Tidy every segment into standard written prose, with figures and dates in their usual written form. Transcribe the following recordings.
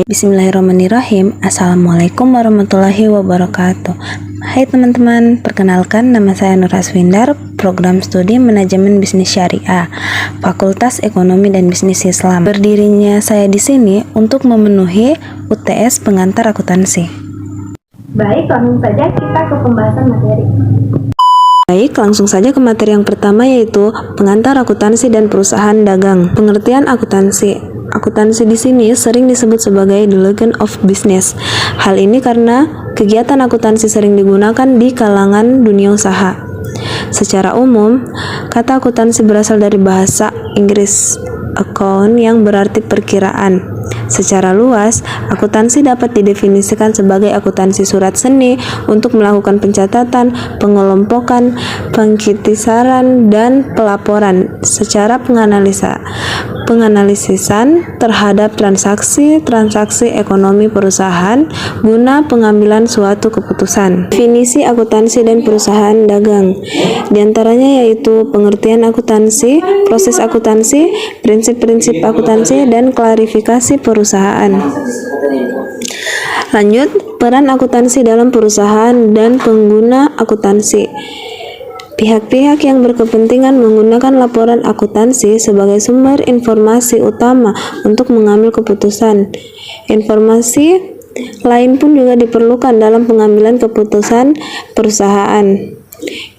Bismillahirrahmanirrahim. Assalamualaikum warahmatullahi wabarakatuh. Hai teman-teman, perkenalkan nama saya Nur Aswindar, program studi Manajemen Bisnis Syariah, Fakultas Ekonomi dan Bisnis Islam. Berdirinya saya di sini untuk memenuhi UTS pengantar akuntansi. Baik, langsung saja kita ke pembahasan materi. Baik, langsung saja ke materi yang pertama, yaitu pengantar akuntansi dan perusahaan dagang. Pengertian akuntansi. Akuntansi di sini sering disebut sebagai the legend of business. Hal ini karena kegiatan akuntansi sering digunakan di kalangan dunia usaha. Secara umum, kata akuntansi berasal dari bahasa Inggris account yang berarti perkiraan. Secara luas, akuntansi dapat didefinisikan sebagai akuntansi surat seni untuk melakukan pencatatan, pengelompokan, pengkitisaran, dan pelaporan secara penganalisisan terhadap transaksi ekonomi perusahaan guna pengambilan suatu keputusan. Definisi akuntansi dan perusahaan dagang di antaranya yaitu pengertian akuntansi, proses akuntansi, prinsip-prinsip akuntansi, dan klarifikasi perusahaan. Lanjut, peran akuntansi dalam perusahaan dan pengguna akuntansi. Pihak-pihak yang berkepentingan menggunakan laporan akuntansi sebagai sumber informasi utama untuk mengambil keputusan. Informasi lain pun juga diperlukan dalam pengambilan keputusan perusahaan.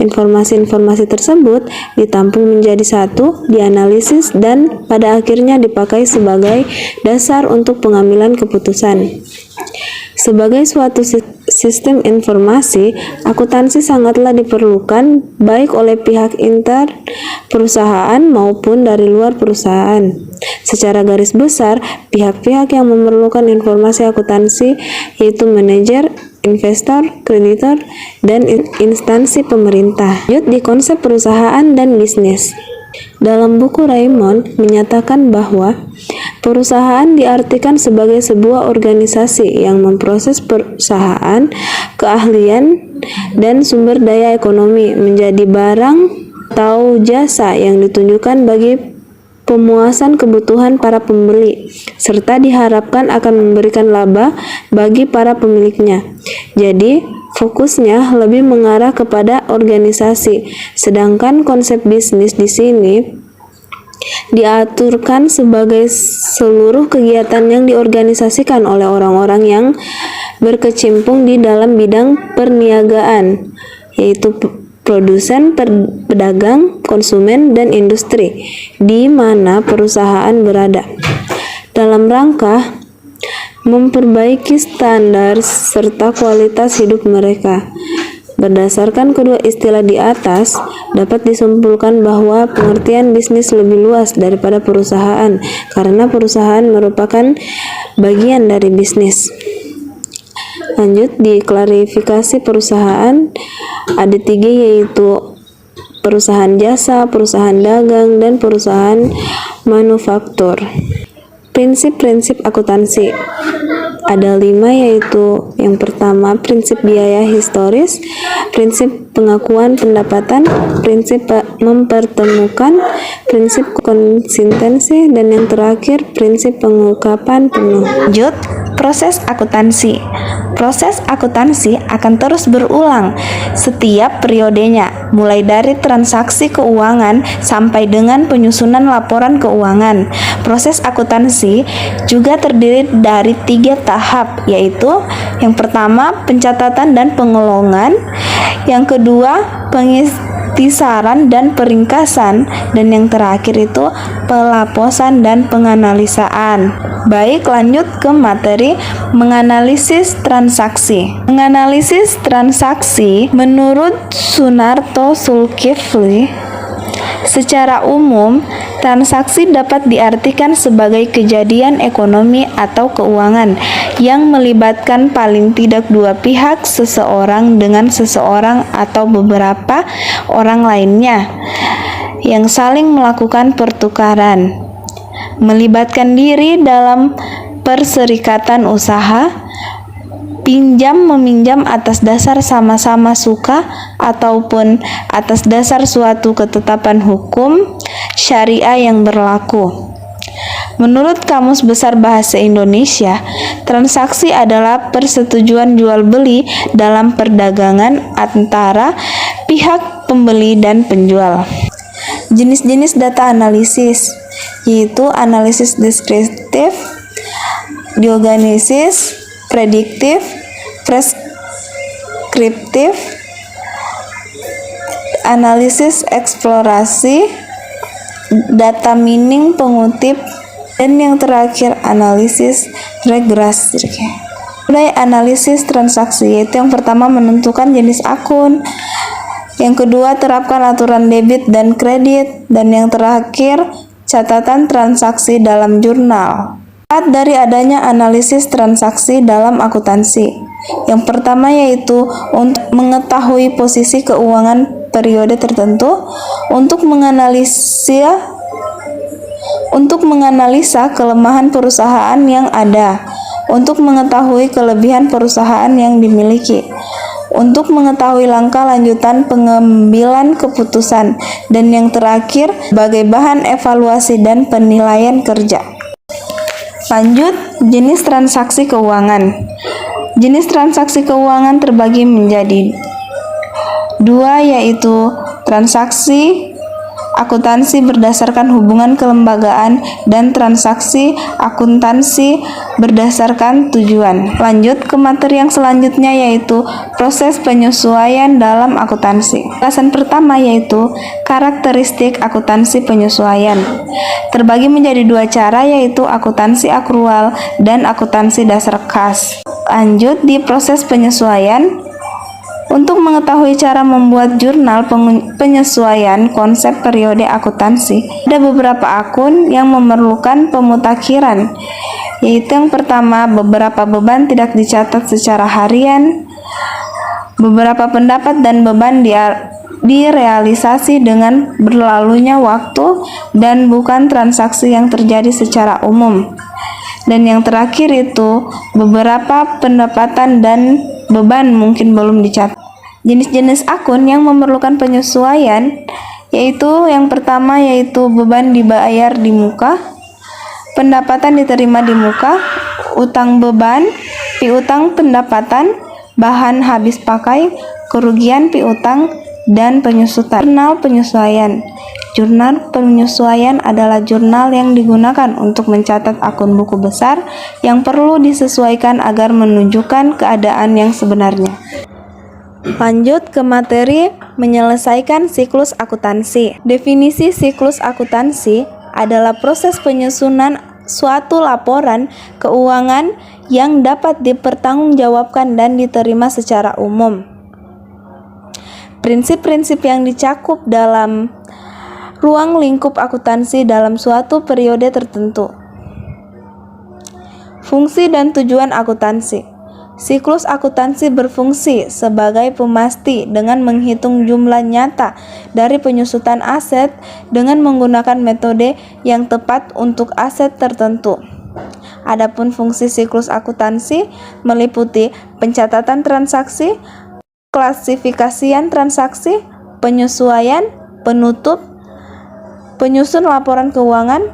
Informasi-informasi tersebut ditampung menjadi satu, dianalisis, dan pada akhirnya dipakai sebagai dasar untuk pengambilan keputusan. Sebagai suatu sistem informasi, akuntansi sangatlah diperlukan baik oleh pihak inter perusahaan maupun dari luar perusahaan. Secara garis besar, pihak-pihak yang memerlukan informasi akuntansi yaitu manajer, investor, kreditor, dan instansi pemerintah. Lanjut di konsep perusahaan dan bisnis. Dalam buku Raymond menyatakan bahwa perusahaan diartikan sebagai sebuah organisasi yang memproses perusahaan, keahlian, dan sumber daya ekonomi menjadi barang atau jasa yang ditunjukkan bagi pemuasan kebutuhan para pembeli, serta diharapkan akan memberikan laba bagi para pemiliknya. Jadi, fokusnya lebih mengarah kepada organisasi, sedangkan konsep bisnis di sini diaturkan sebagai seluruh kegiatan yang diorganisasikan oleh orang-orang yang berkecimpung di dalam bidang perniagaan, yaitu produsen, pedagang, konsumen, dan industri, di mana perusahaan berada, dalam rangka memperbaiki standar serta kualitas hidup mereka. Berdasarkan kedua istilah di atas, dapat disimpulkan bahwa pengertian bisnis lebih luas daripada perusahaan, karena perusahaan merupakan bagian dari bisnis. Lanjut di klarifikasi perusahaan, ada tiga, yaitu perusahaan jasa, perusahaan dagang, dan perusahaan manufaktur. Prinsip-prinsip akuntansi ada 5, yaitu yang pertama prinsip biaya historis, prinsip pengakuan pendapatan, prinsip mempertemukan, prinsip konsistensi, dan yang terakhir prinsip pengungkapan penuh. Lanjut, proses akuntansi. Proses akuntansi akan terus berulang setiap periodenya, mulai dari transaksi keuangan sampai dengan penyusunan laporan keuangan. Proses akuntansi juga terdiri dari 3 tahap, yaitu yang pertama pencatatan dan pengelongan, yang kedua pengkitisaran dan peringkasan, dan yang terakhir itu pelaposan dan penganalisaan. Baik, lanjut ke materi menganalisis transaksi. Menganalisis transaksi menurut Sunarto Zulkifli, secara umum, transaksi dapat diartikan sebagai kejadian ekonomi atau keuangan yang melibatkan paling tidak dua pihak, seseorang dengan seseorang atau beberapa orang lainnya, yang saling melakukan pertukaran, melibatkan diri dalam perserikatan usaha, pinjam-meminjam atas dasar sama-sama suka ataupun atas dasar suatu ketetapan hukum syariah yang berlaku. Menurut Kamus Besar Bahasa Indonesia, transaksi adalah persetujuan jual beli dalam perdagangan antara pihak pembeli dan penjual. Jenis-jenis data analisis yaitu analisis deskriptif, diagnosis, prediktif, preskriptif, analisis eksplorasi, data mining pengutip, dan yang terakhir analisis regresi. Mulai analisis transaksi, yaitu yang pertama menentukan jenis akun, yang kedua terapkan aturan debit dan kredit, dan yang terakhir catatan transaksi dalam jurnal. Manfaat dari adanya analisis transaksi dalam akuntansi. Yang pertama yaitu untuk mengetahui posisi keuangan periode tertentu, untuk menganalisa kelemahan perusahaan yang ada, untuk mengetahui kelebihan perusahaan yang dimiliki, untuk mengetahui langkah lanjutan pengambilan keputusan, dan yang terakhir sebagai bahan evaluasi dan penilaian kerja. Lanjut, jenis transaksi keuangan. Jenis transaksi keuangan terbagi menjadi dua, yaitu transaksi akuntansi berdasarkan hubungan kelembagaan dan transaksi akuntansi berdasarkan tujuan. Lanjut ke materi yang selanjutnya, yaitu proses penyesuaian dalam akuntansi. Pembahasan pertama yaitu karakteristik akuntansi penyesuaian. Terbagi menjadi dua cara, yaitu akuntansi akrual dan akuntansi dasar kas. Lanjut di proses penyesuaian. Untuk mengetahui cara membuat jurnal penyesuaian konsep periode akuntansi, ada beberapa akun yang memerlukan pemutakhiran, yaitu yang pertama, beberapa beban tidak dicatat secara harian, beberapa pendapat dan beban direalisasi dengan berlalunya waktu dan bukan transaksi yang terjadi secara umum. Dan yang terakhir itu beberapa pendapatan dan beban mungkin belum dicatat. Jenis-jenis akun yang memerlukan penyesuaian yaitu yang pertama yaitu beban dibayar di muka, pendapatan diterima di muka, utang beban, piutang pendapatan, bahan habis pakai, kerugian piutang, dan penyusutan. Jurnal penyesuaian. Jurnal penyesuaian adalah jurnal yang digunakan untuk mencatat akun buku besar yang perlu disesuaikan agar menunjukkan keadaan yang sebenarnya. Lanjut ke materi menyelesaikan siklus akuntansi. Definisi siklus akuntansi adalah proses penyusunan suatu laporan keuangan yang dapat dipertanggungjawabkan dan diterima secara umum. Prinsip-prinsip yang dicakup dalam ruang lingkup akuntansi dalam suatu periode tertentu. Fungsi dan tujuan akuntansi. Siklus akuntansi berfungsi sebagai pemasti dengan menghitung jumlah nyata dari penyusutan aset dengan menggunakan metode yang tepat untuk aset tertentu. Adapun fungsi siklus akuntansi meliputi pencatatan transaksi, klasifikasian transaksi, penyesuaian, penutup, penyusun laporan keuangan,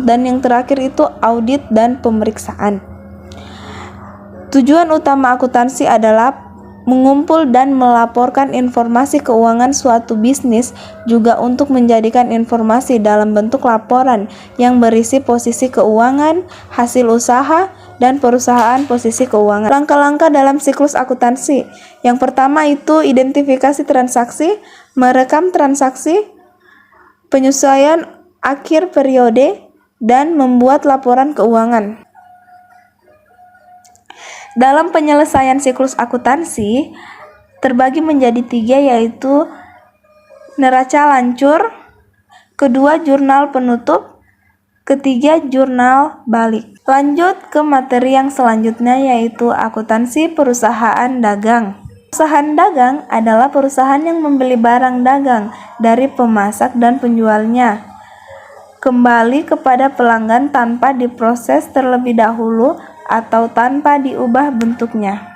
dan yang terakhir itu audit dan pemeriksaan. Tujuan utama akuntansi adalah mengumpul dan melaporkan informasi keuangan suatu bisnis, juga untuk menjadikan informasi dalam bentuk laporan yang berisi posisi keuangan, hasil usaha, dan perusahaan posisi keuangan. Langkah-langkah dalam siklus akuntansi. Yang pertama itu identifikasi transaksi, merekam transaksi, penyesuaian akhir periode, dan membuat laporan keuangan. Dalam penyelesaian siklus akuntansi terbagi menjadi tiga, yaitu neraca lancur, kedua jurnal penutup, ketiga jurnal balik. Lanjut ke materi yang selanjutnya, yaitu akuntansi perusahaan dagang. Perusahaan dagang adalah perusahaan yang membeli barang dagang dari pemasak dan penjualnya kembali kepada pelanggan tanpa diproses terlebih dahulu atau tanpa diubah bentuknya.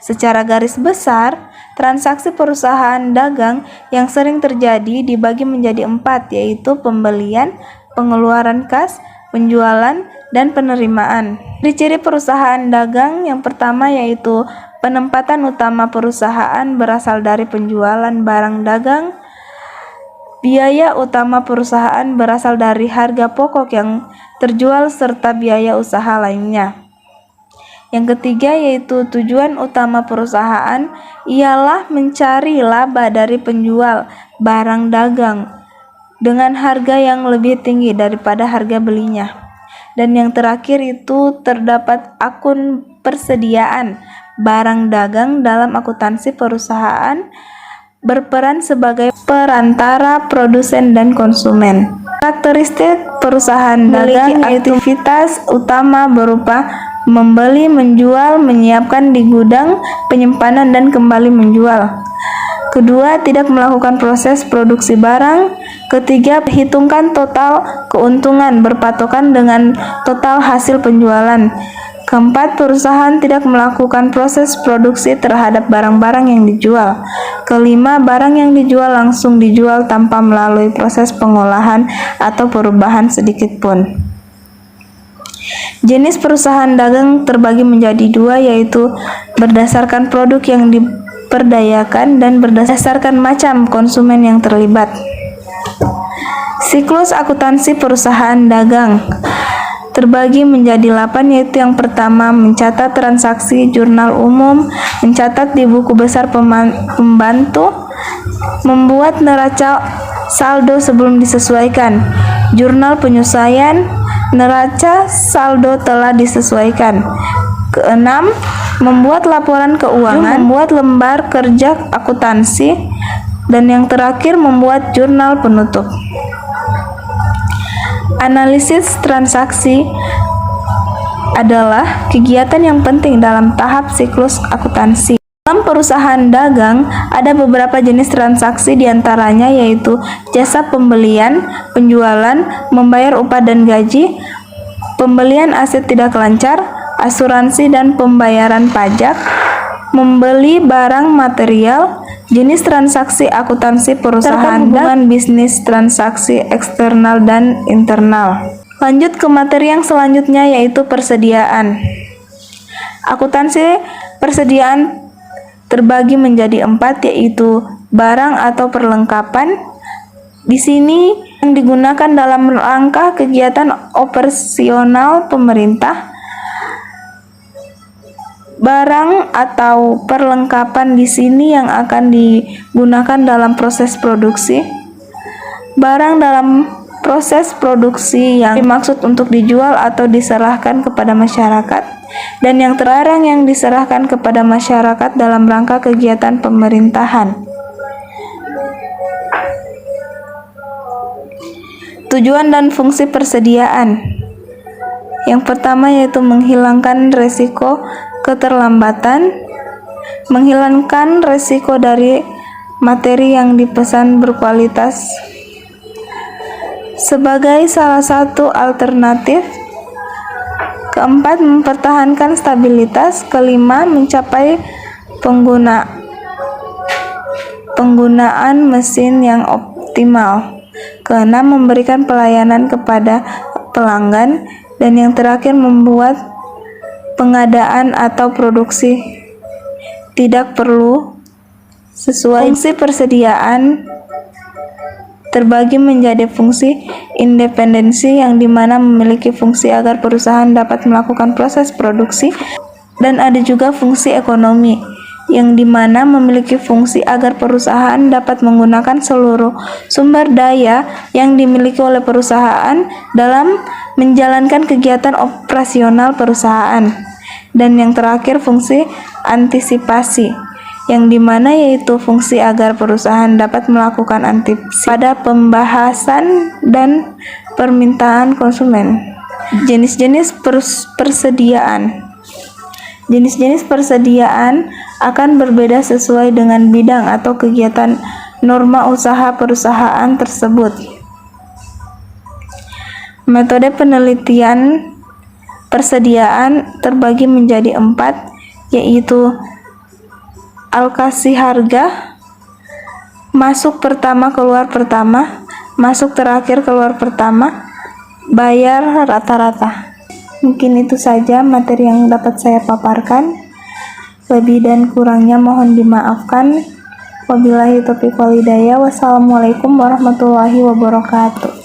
Secara garis besar, transaksi perusahaan dagang yang sering terjadi dibagi menjadi 4, yaitu pembelian, pengeluaran kas, penjualan, dan penerimaan. Ciri-ciri perusahaan dagang yang pertama yaitu penempatan utama perusahaan berasal dari penjualan barang dagang. Biaya utama perusahaan berasal dari harga pokok yang terjual serta biaya usaha lainnya. Yang ketiga yaitu tujuan utama perusahaan ialah mencari laba dari penjual barang dagang dengan harga yang lebih tinggi daripada harga belinya. Dan yang terakhir itu terdapat akun persediaan barang dagang dalam akuntansi perusahaan berperan sebagai perantara produsen dan konsumen. Karakteristik perusahaan dagang aktivitas utama berupa membeli, menjual, menyiapkan di gudang, penyimpanan, dan kembali menjual. Kedua, tidak melakukan proses produksi barang. Ketiga, perhitungkan total keuntungan berpatokan dengan total hasil penjualan. Keempat, perusahaan tidak melakukan proses produksi terhadap barang-barang yang dijual. Kelima, barang yang dijual langsung dijual tanpa melalui proses pengolahan atau perubahan sedikit pun. Jenis perusahaan dagang terbagi menjadi dua, yaitu berdasarkan produk yang diperdayakan dan berdasarkan macam konsumen yang terlibat. Siklus akuntansi perusahaan dagang terbagi menjadi 8, yaitu yang pertama mencatat transaksi, jurnal umum, mencatat di buku besar pembantu, membuat neraca saldo sebelum disesuaikan, jurnal penyesuaian, neraca saldo telah disesuaikan. Keenam, membuat laporan keuangan, membuat lembar kerja akuntansi, dan yang terakhir membuat jurnal penutup. Analisis transaksi adalah kegiatan yang penting dalam tahap siklus akuntansi. Dalam perusahaan dagang, ada beberapa jenis transaksi diantaranya yaitu jasa pembelian, penjualan, membayar upah dan gaji, pembelian aset tidak lancar, asuransi dan pembayaran pajak, membeli barang material. Jenis transaksi akuntansi perusahaan hubungan bisnis, transaksi eksternal dan internal. Lanjut ke materi yang selanjutnya yaitu persediaan. Akuntansi persediaan terbagi menjadi 4, yaitu barang atau perlengkapan. Di sini yang digunakan dalam rangka kegiatan operasional pemerintah. Barang atau perlengkapan di sini yang akan digunakan dalam proses produksi. Barang dalam proses produksi yang dimaksud untuk dijual atau diserahkan kepada masyarakat. Dan yang terlarang yang diserahkan kepada masyarakat dalam rangka kegiatan pemerintahan. Tujuan dan fungsi persediaan. Yang pertama yaitu menghilangkan resiko keterlambatan, menghilangkan resiko dari materi yang dipesan berkualitas sebagai salah satu alternatif. Keempat, mempertahankan stabilitas. Kelima, mencapai penggunaan mesin yang optimal. Keenam, memberikan pelayanan kepada pelanggan. Dan yang terakhir, membuat pengadaan atau produksi tidak perlu sesuai. Fungsi persediaan terbagi menjadi fungsi independensi yang dimana memiliki fungsi agar perusahaan dapat melakukan proses produksi, dan ada juga fungsi ekonomi yang dimana memiliki fungsi agar perusahaan dapat menggunakan seluruh sumber daya yang dimiliki oleh perusahaan dalam menjalankan kegiatan operasional perusahaan. Dan yang terakhir fungsi antisipasi yang dimana yaitu fungsi agar perusahaan dapat melakukan antisipasi pada pembahasan dan permintaan konsumen. Jenis-jenis persediaan. Jenis-jenis persediaan akan berbeda sesuai dengan bidang atau kegiatan norma usaha perusahaan tersebut. Metode penelitian persediaan terbagi menjadi 4, yaitu alokasi harga, masuk pertama keluar pertama, masuk terakhir keluar pertama, bayar rata-rata. Mungkin itu saja materi yang dapat saya paparkan. Lebih dan kurangnya mohon dimaafkan. Wabillahi taufiq wal hidayah. Wassalamualaikum warahmatullahi wabarakatuh.